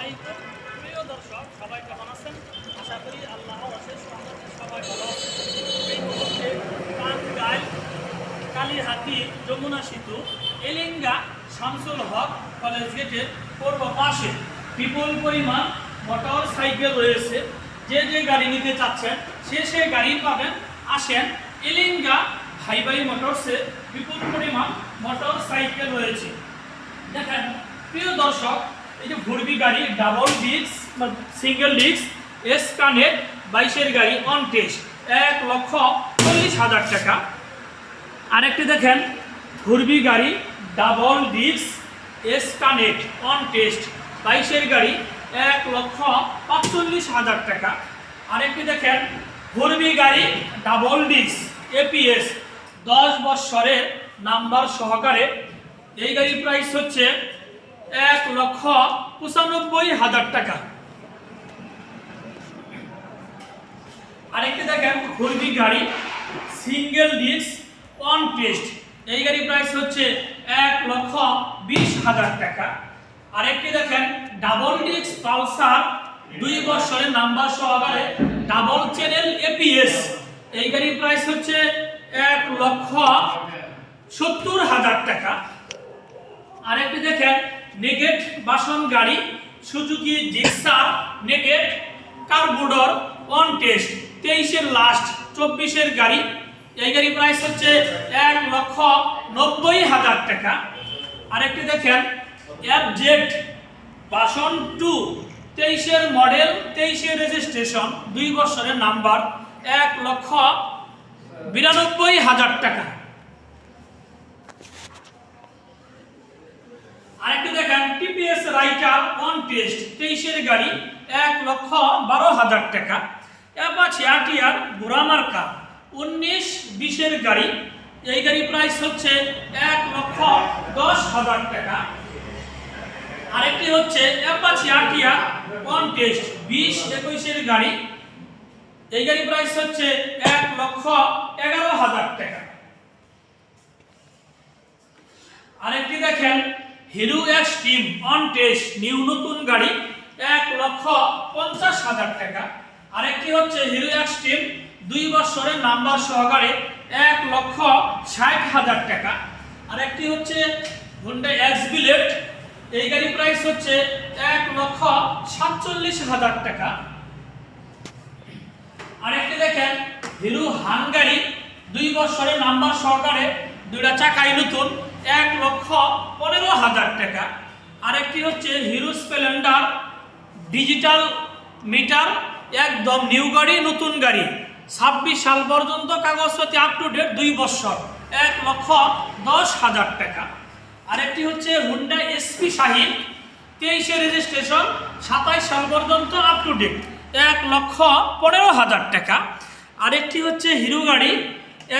আলাইকুম প্রিয় দর্শক, সবাই কেমন আছেন? আশা করি আল্লাহর অশেষ রহমতে সবাই ভালো আছেন। এই মুহূর্তে টাঙ্গাইল কালীহাতি যমুনা সেতু এলেঙ্গা শামসুল হক কলেজ গেটের পূর্ব পাশে বিপুল পরিমাণ মোটর সাইকেল রয়েছে। যে যে গাড়ি নিতে চাচ্ছেন সে গাড়ি পাবেন। আসেন, এলেঙ্গা ভাই ভাই মোটরসে বিপুল পরিমাণ মোটর সাইকেল রয়েছে। দেখেন প্রিয় দর্শক, এই যে ভুরবি গাড়ি ডাবল ডিস্ক বা সিঙ্গেল ডিস্ক এস কানেক্ট 22-এর গাড়ি অন টেস্ট 1,40,000 টাকা। আরেকটি দেখেন ভুরবি গাড়ি double disc S connect on test 22-এর গাড়ি 1,45,000 টাকা। আরেকটি দেখেন ভুরবি গাড়ি ডাবল ডিস্ক এপিএস 10 বৎসরের নাম্বার সহকারে, এই গাড়ির প্রাইস হচ্ছে 1,95,000 টাকা। আরেকটি দেখেন ভুরবি গাড়ি সিঙ্গেল ডিস্ক অন টেস্ট, এই গাড়ির প্রাইস হচ্ছে 1,20,000 টাকা। আরেকটি দেখেন ডাবল ডিস্ক পালসার 2 বছরের নাম্বার সহকারে ডাবল চ্যানেল এপিএস, এই গাড়ির প্রাইস হচ্ছে 1,70,000 টাকা। আরেকটি দেখেন নেগেট বাসন গাড়ি সুজুকি জিক্সার নেগেট কার্বুডর অন টেস্ট 23-এর লাস্ট 24-এর গাড়ি, এই গাড়ির প্রাইস হচ্ছে 1,90,000 টাকা। আরেকটি দেখেন এফজেড বাসন 2 23-এর মডেল 23-এর রেজিস্ট্রেশন 2 বছরের নাম্বার 1,92,000 টাকা। আরেকটি দেখেন টিপিএস রাইটার অন টেস্ট 23-এর গাড়ি 1,12,000 টাকা। অ্যাপাচি আরটিআর গোরামার্কা 19-20-এর গাড়ি, এই গাড়ির প্রাইস হচ্ছে 1,10,000 টাকা। আরেকটি হচ্ছে অ্যাপাচি আরটিআর অন টেস্ট 20-21-এর গাড়ি, এই গাড়ির প্রাইস হচ্ছে 1,11,000 টাকা। আরেকটি দেখেন Hero Xtreme on test new নতুন গাড়ি 1,50,000 টাকা। আরেকটি হচ্ছে হিরো এক্সট্রিম 2 বছরের নাম্বার সহকারে 1,60,000 টাকা। আরেকটি হচ্ছে হোন্ডা এক্স বিলেট, এই গাড়ির প্রাইস হচ্ছে 1,47,000 টাকা। আরেকটি দেখেন হিরো হাঙ্গারি 2 বছরের নাম্বার সহকারে 2টা চাকাই নতুন 1,15,000 টাকা। আরেকটি হচ্ছে হিরো স্প্লেন্ডার ডিজিটাল মিটার একদম নিউ গাড়ি নতুন গাড়ি 26 সাল পর্যন্ত কাগজপত্র আপ টু ডেট 2 বছর 1,10,000 টাকা। আরেকটি হচ্ছে হুন্ডা এসপি শাহিন 23-এর রেজিস্ট্রেশন 27 সাল পর্যন্ত আপ টু ডেট 1,15,000 টাকা। আরেকটি হচ্ছে হিরো গাড়ি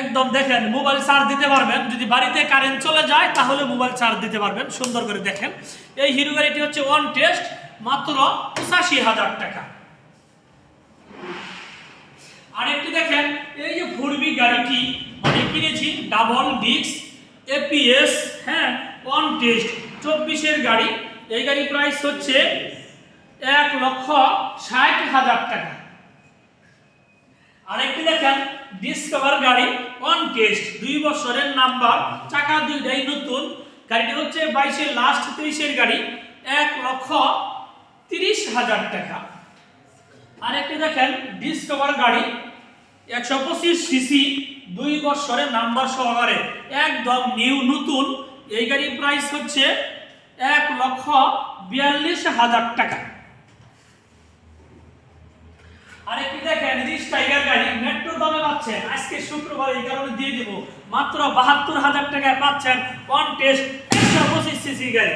একদম দেখেন মোবাইল চার্জ দিতে পারবেন, যদি বাড়িতে কারেন্ট চলে যায় তাহলে মোবাইল চার্জ দিতে পারবেন। সুন্দর করে দেখেন এই হিরো গাড়িটি হচ্ছে অন টেস্ট মাত্র 85,000 টাকা। আরেকটি দেখেন এই যে ভুরবি গাড়িটি মানে কিনেছি ডাবল ডিস্ক এপিএস, হ্যাঁ অন টেস্ট 24-এর গাড়ি, এই গাড়ির প্রাইস হচ্ছে 1,60,000 টাকা। আরেকটি দেখেন ডিসকভার গাড়ি অন টেস্ট 2 বছরের নাম্বার চাকা 2টাই নতুন, গাড়িটি হচ্ছে 22-এর লাস্ট 23-এর গাড়ি 1,30,000 টাকা। আরেকটি দেখেন ডিসকভার গাড়ি 125 সিসি 2 বছরের নাম্বার সহকারে একদম নিউ নতুন, এই গাড়ির প্রাইস হচ্ছে 1,42,000 টাকা। আরেকটি দেখেন রিচ টাইগার গাড়ি মেট্রো দামে পাচ্ছেন, আজকে শুক্রবার এই কারণে দিয়ে দিব মাত্র 72,000 টাকায় পাচ্ছেন অন টেস্ট 125 সিসি গাড়ি।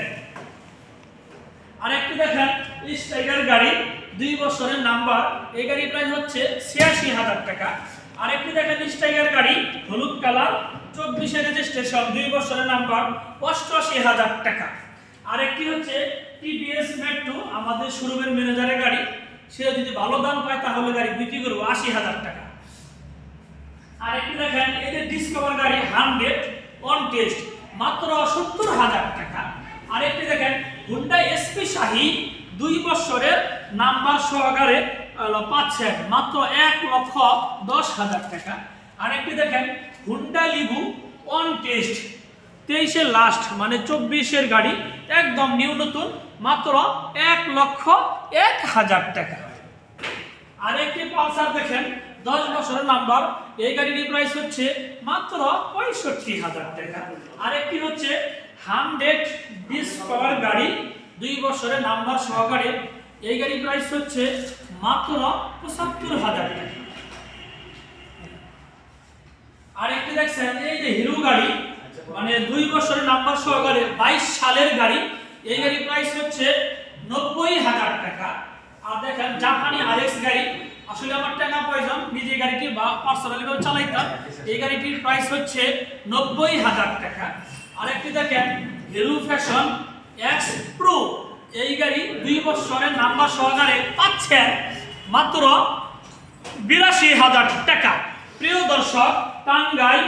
আরেকটি দেখেন রিচ টাইগার গাড়ি 2 বছরের নাম্বার, এই গাড়ির প্রাইস হচ্ছে 86,000 টাকা। আরেকটি দেখেন রিচ টাইগার গাড়ি হলুদ কালার 24-এর রেজিস্ট্রেশন 2 বছরের নাম্বার 88,000 টাকা। আরেকটি হচ্ছে টিভিএস মেট্রো আমাদের শোরুমের ম্যানেজারের গাড়ি, সে যদি ভালো দাম পায় তাহলে গাড়ি বিক্রি করবো 80,000 টাকা। আরেকটি দেখেন এই যে ডিসকভার গাড়ি 100 অন টেস্ট মাত্র 70,000 টাকা। আরেকটি দেখেন হুন্ডা এসপি শাহী 2 বছরের নাম্বার সহকারে পাচ্ছেন মাত্র 1,10,000 টাকা। আরেকটি দেখেন হুন্ডা লিভু অন টেস্ট 23-এর লাস্ট মানে 24-এর গাড়ি, একদম নিউ নতুন, মাত্র 1,01,000 টাকা। আরেকটি পালসার দেখেন 10 বছরের নাম্বার, এই গাড়ির প্রাইস হচ্ছে মাত্র 65,000 টাকা। আরেকটি হচ্ছে 120 পাওয়ার গাড়ি 2 বছরের নাম্বার সহকারে, এই গাড়ির প্রাইস হচ্ছে মাত্র 75,000 টাকা। আরেকটি দেখছেন এই যে হিরো গাড়ি মানে 2 বছরের নাম্বার সহকারে 22 সালের গাড়ি, এই গাড়ির প্রাইস হচ্ছে 90,000 টাকা। আর দেখেন জাপানি আরএক্স গাড়ি, আসলে আমার টাকা প্রয়োজন, নিজে গাড়িটি বা পার্সোনালি ভাবে চালাইতাম, এই গাড়িটির প্রাইস হচ্ছে 90,000 টাকা। আরেকটি দেখেন হিরো ফ্যাশন এক্স প্রো, এই গাড়ি 2 বছরের নাম্বার সহকারে পাচ্ছেন মাত্র 82,000 টাকা। প্রিয় দর্শক, টাঙ্গাইল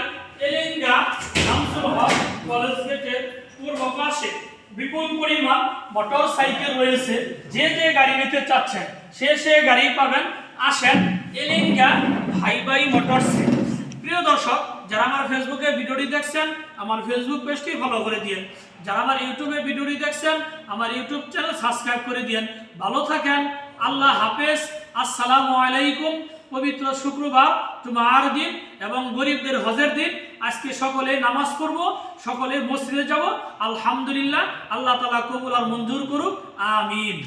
এলেঙ্গা শামসুল হক কলেজ গেটের পূর্ব পাশে বিপুল পরিমাণ মোটরসাইকেল রয়েছে, যে যে গাড়ি নিতে চাচ্ছেন সে গাড়ি পাবেন। আসেন এলেঙ্গা ভাই মোটরস। প্রিয় দর্শক, যারা আমার ফেসবুকে ভিডিওটি দেখছেন আমার ফেসবুক পেজটি ফলো করে দিন, যারা আমার ইউটিউবে ভিডিওটি দেখছেন আমার ইউটিউব চ্যানেল সাবস্ক্রাইব করে দিন। ভালো থাকেন, আল্লাহ হাফেজ, আসসালামু আলাইকুম। পবিত্র শুক্রবার জুমার দিন এবং গরিবদের হজের দিন, আজকে সকলে নামাজ পড়ব, সকলে মসজিদে যাব। আলহামদুলিল্লাহ, আল্লাহ তাআলা কবুল আর মঞ্জুর করুক, আমিন।